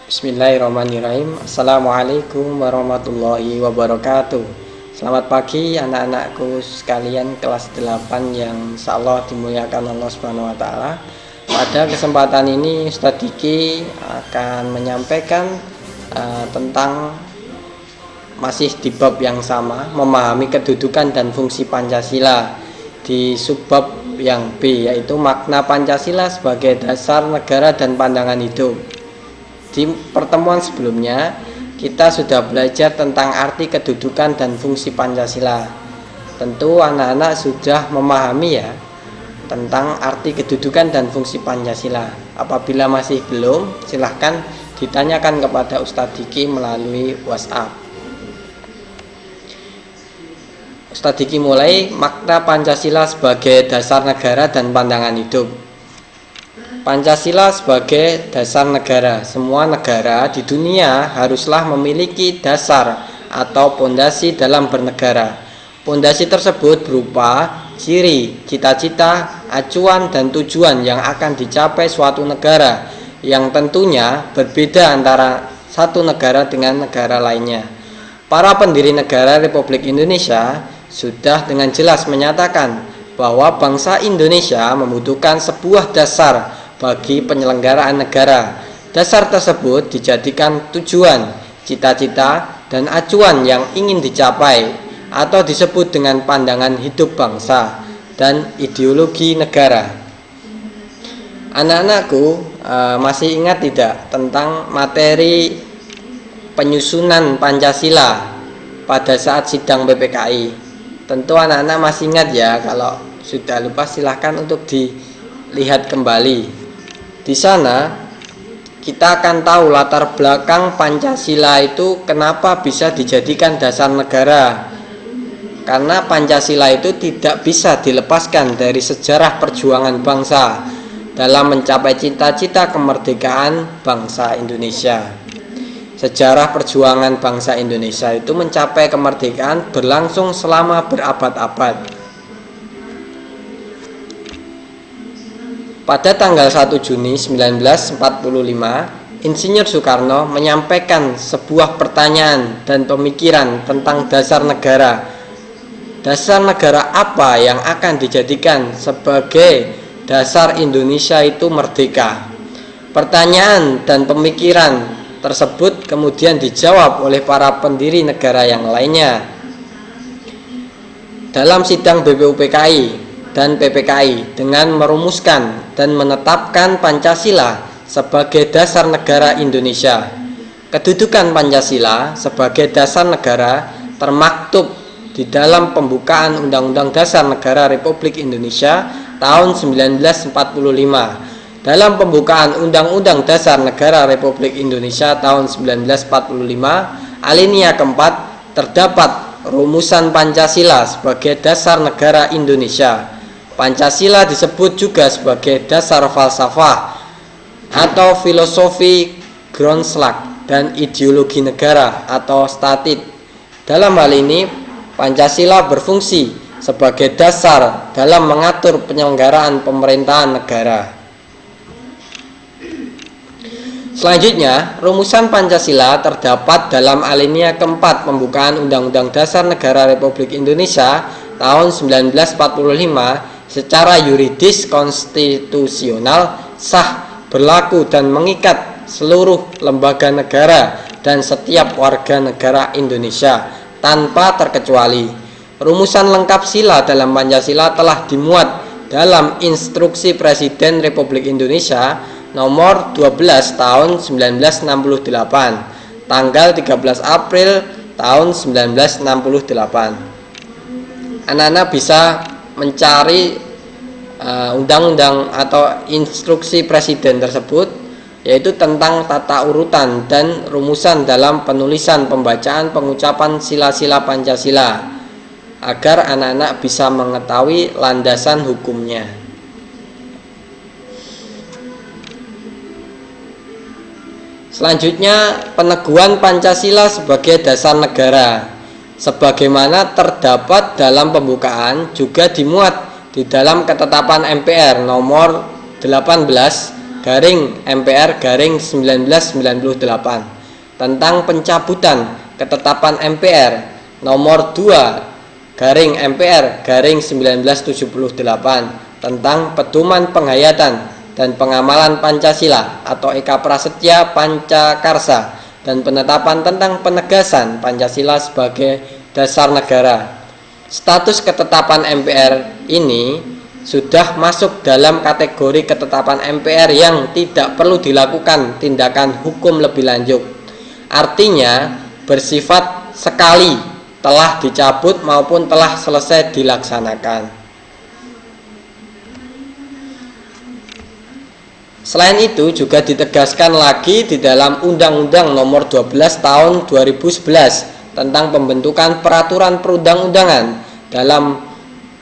Bismillahirrahmanirrahim. Assalamualaikum warahmatullahi wabarakatuh. Selamat pagi anak-anakku sekalian kelas 8 yang insyaallah dimuliakan Allah Subhanahu wa taala. Pada kesempatan ini Ustadz Diki akan menyampaikan tentang masih di bab yang sama, memahami kedudukan dan fungsi Pancasila, di subbab yang B, yaitu makna Pancasila sebagai dasar negara dan pandangan hidup. Di pertemuan sebelumnya kita sudah belajar tentang arti kedudukan dan fungsi Pancasila. Tentu anak-anak sudah memahami ya tentang arti kedudukan dan fungsi Pancasila. Apabila masih belum, silahkan ditanyakan kepada Ustadz Diki melalui WhatsApp. Ustadz Diki mulai, makna Pancasila sebagai dasar negara dan pandangan hidup. Pancasila sebagai dasar negara. Semua negara di dunia haruslah memiliki dasar atau pondasi dalam bernegara. Pondasi tersebut berupa ciri, cita-cita, acuan, dan tujuan yang akan dicapai suatu negara, yang tentunya berbeda antara satu negara dengan negara lainnya. Para pendiri negara Republik Indonesia sudah dengan jelas menyatakan bahwa bangsa Indonesia membutuhkan sebuah dasar bagi penyelenggaraan negara. Dasar tersebut dijadikan tujuan, cita-cita, dan acuan yang ingin dicapai, atau disebut dengan pandangan hidup bangsa dan ideologi negara. Anak-anakku masih ingat tidak tentang materi penyusunan Pancasila pada saat sidang PPKI? Tentu anak-anak masih ingat ya. Kalau sudah lupa silahkan untuk dilihat kembali. Di sana kita akan tahu latar belakang Pancasila itu kenapa bisa dijadikan dasar negara. Karena Pancasila itu tidak bisa dilepaskan dari sejarah perjuangan bangsa dalam mencapai cita-cita kemerdekaan bangsa Indonesia. Sejarah perjuangan bangsa Indonesia itu mencapai kemerdekaan berlangsung selama berabad-abad. Pada tanggal 1 Juni 1945, Insinyur Soekarno menyampaikan sebuah pertanyaan dan pemikiran tentang dasar negara. Dasar negara apa yang akan dijadikan sebagai dasar Indonesia itu merdeka? Pertanyaan dan pemikiran tersebut kemudian dijawab oleh para pendiri negara yang lainnya. Dalam sidang BPUPKI dan PPKI dengan merumuskan dan menetapkan Pancasila sebagai dasar negara Indonesia. Kedudukan Pancasila sebagai dasar negara termaktub di dalam pembukaan Undang-Undang Dasar Negara Republik Indonesia tahun 1945. Dalam pembukaan Undang-Undang Dasar Negara Republik Indonesia tahun 1945, alinea keempat terdapat rumusan Pancasila sebagai dasar negara Indonesia. Pancasila disebut juga sebagai dasar falsafah atau filosofi Grundslag dan ideologi negara atau statit. Dalam hal ini, Pancasila berfungsi sebagai dasar dalam mengatur penyelenggaraan pemerintahan negara. Selanjutnya, rumusan Pancasila terdapat dalam alinea keempat pembukaan Undang-Undang Dasar Negara Republik Indonesia tahun 1945 secara yuridis konstitusional sah, berlaku dan mengikat seluruh lembaga negara dan setiap warga negara Indonesia tanpa terkecuali. Rumusan lengkap sila dalam Pancasila telah dimuat dalam Instruksi Presiden Republik Indonesia nomor 12 tahun 1968, tanggal 13 April tahun 1968. Anak-anak bisa mencari undang-undang atau instruksi presiden tersebut, yaitu tentang tata urutan dan rumusan dalam penulisan, pembacaan, pengucapan sila-sila Pancasila, agar anak-anak bisa mengetahui landasan hukumnya. Selanjutnya, peneguhan Pancasila sebagai dasar negara sebagaimana terdapat dalam pembukaan juga dimuat di dalam ketetapan MPR nomor 18 Pancasila-MPR-1998 tentang pencabutan Ketetapan MPR nomor 2/MPR-1978 tentang pedoman penghayatan dan pengamalan Pancasila atau Eka Prasetya Pancakarsa dan penetapan tentang penegasan Pancasila sebagai dasar negara. Status ketetapan MPR ini sudah masuk dalam kategori ketetapan MPR yang tidak perlu dilakukan tindakan hukum lebih lanjut. Artinya bersifat sekali telah dicabut maupun telah selesai dilaksanakan. Selain itu juga ditegaskan lagi di dalam Undang-Undang Nomor 12 Tahun 2011 tentang pembentukan peraturan perundang-undangan. Dalam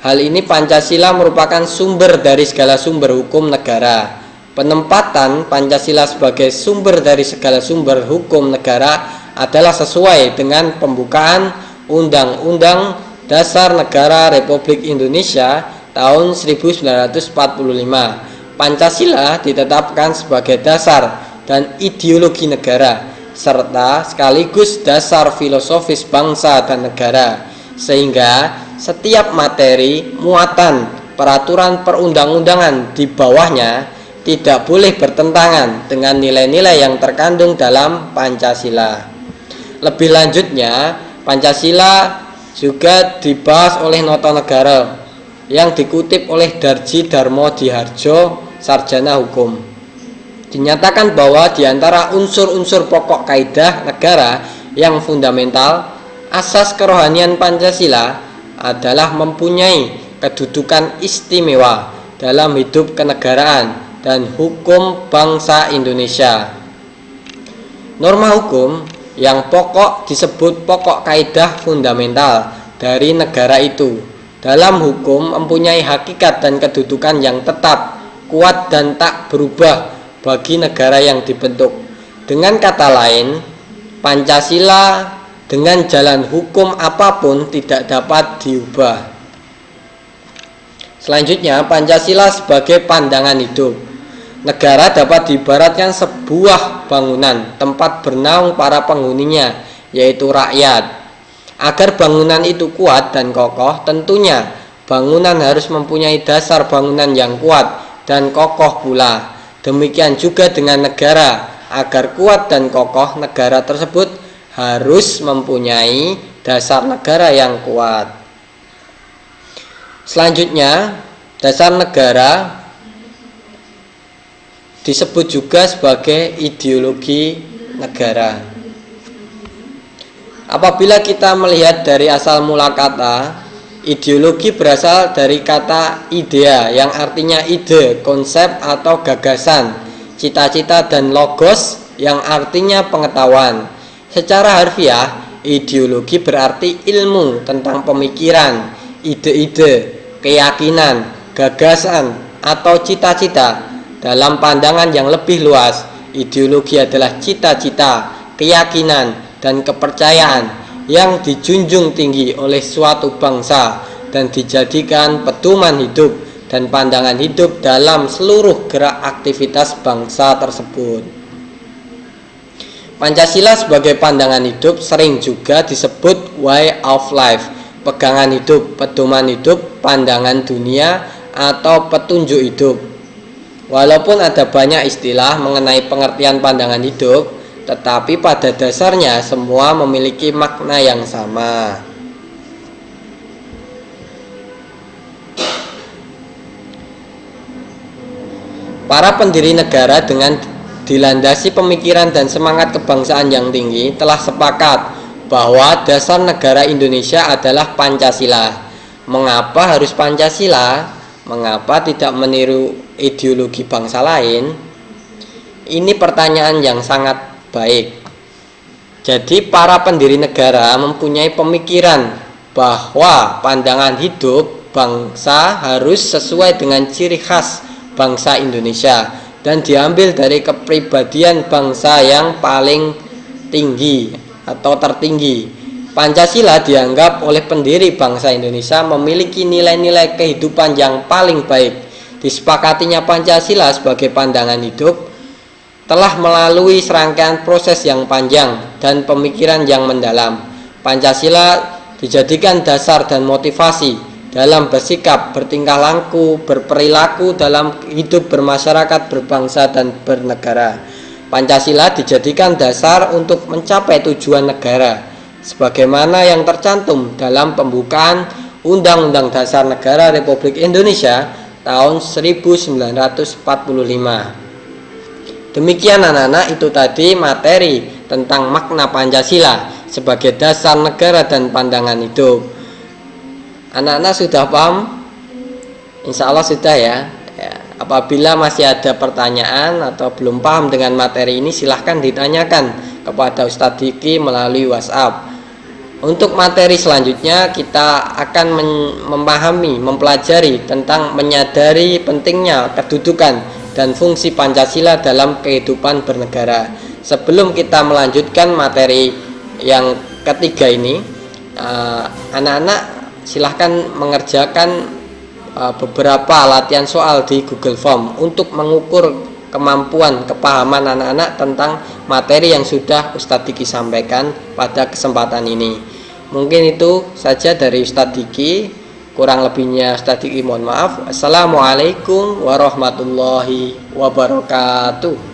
hal ini Pancasila merupakan sumber dari segala sumber hukum negara. Penempatan Pancasila sebagai sumber dari segala sumber hukum negara adalah sesuai dengan pembukaan Undang-Undang Dasar Negara Republik Indonesia tahun 1945. Pancasila ditetapkan sebagai dasar dan ideologi negara serta sekaligus dasar filosofis bangsa dan negara, sehingga setiap materi muatan peraturan perundang-undangan di bawahnya tidak boleh bertentangan dengan nilai-nilai yang terkandung dalam Pancasila. Lebih lanjutnya, Pancasila juga dibahas oleh Nota Negara yang dikutip oleh Darji Darmo Diharjo, sarjana hukum. Dinyatakan bahwa di antara unsur-unsur pokok kaidah negara yang fundamental, asas kerohanian Pancasila adalah mempunyai kedudukan istimewa dalam hidup kenegaraan dan hukum bangsa Indonesia. Norma hukum yang pokok disebut pokok kaidah fundamental dari negara itu. Dalam hukum mempunyai hakikat dan kedudukan yang tetap, kuat dan tak berubah bagi negara yang dibentuk. Dengan kata lain, Pancasila dengan jalan hukum apapun tidak dapat diubah. Selanjutnya, Pancasila sebagai pandangan hidup. Negara dapat diibaratkan sebuah bangunan tempat bernaung para penghuninya, yaitu rakyat. Agar bangunan itu kuat dan kokoh, tentunya bangunan harus mempunyai dasar bangunan yang kuat dan kokoh pula. Demikian juga dengan negara. Agar kuat dan kokoh, negara tersebut harus mempunyai dasar negara yang kuat. Selanjutnya, dasar negara disebut juga sebagai ideologi negara. Apabila kita melihat dari asal mula kata, ideologi berasal dari kata idea yang artinya ide, konsep atau gagasan, cita-cita, dan logos yang artinya pengetahuan. Secara harfiah, ideologi berarti ilmu tentang pemikiran, ide-ide, keyakinan, gagasan, atau cita-cita. Dalam pandangan yang lebih luas, ideologi adalah cita-cita, keyakinan, dan kepercayaan yang dijunjung tinggi oleh suatu bangsa dan dijadikan pedoman hidup dan pandangan hidup dalam seluruh gerak aktivitas bangsa tersebut. Pancasila sebagai pandangan hidup sering juga disebut way of life, pegangan hidup, pedoman hidup, pandangan dunia, atau petunjuk hidup. Walaupun ada banyak istilah mengenai pengertian pandangan hidup, tetapi pada dasarnya semua memiliki makna yang sama. Para pendiri negara dengan dilandasi pemikiran dan semangat kebangsaan yang tinggi telah sepakat bahwa dasar negara Indonesia adalah Pancasila. Mengapa harus Pancasila? Mengapa tidak meniru ideologi bangsa lain? Ini pertanyaan yang sangat baik. Jadi para pendiri negara mempunyai pemikiran bahwa pandangan hidup bangsa harus sesuai dengan ciri khas bangsa Indonesia dan diambil dari kepribadian bangsa yang paling tinggi atau tertinggi. Pancasila dianggap oleh pendiri bangsa Indonesia memiliki nilai-nilai kehidupan yang paling baik, Disepakatinya Pancasila sebagai pandangan hidup telah melalui serangkaian proses yang panjang dan pemikiran yang mendalam. Pancasila dijadikan dasar dan motivasi dalam bersikap, bertingkah laku, berperilaku dalam hidup bermasyarakat, berbangsa, dan bernegara. Pancasila dijadikan dasar untuk mencapai tujuan negara, sebagaimana yang tercantum dalam pembukaan Undang-Undang Dasar Negara Republik Indonesia tahun 1945. Demikian anak-anak, itu tadi materi tentang makna Pancasila sebagai dasar negara dan pandangan hidup. Anak-anak sudah paham? Insya Allah sudah ya. Apabila masih ada pertanyaan atau belum paham dengan materi ini, silahkan ditanyakan kepada Ustadz Diki melalui WhatsApp. Untuk materi selanjutnya kita akan memahami, mempelajari tentang menyadari pentingnya kedudukan dan fungsi Pancasila dalam kehidupan bernegara. Sebelum kita melanjutkan materi yang ketiga ini, anak-anak silahkan mengerjakan beberapa latihan soal di Google Form untuk mengukur kemampuan kepahaman anak-anak tentang materi yang sudah Ustadz Diki sampaikan pada kesempatan ini. Mungkin itu saja dari Ustadz Diki. Kurang lebihnya Ustadz Diki mohon maaf. Assalamualaikum warahmatullahi wabarakatuh.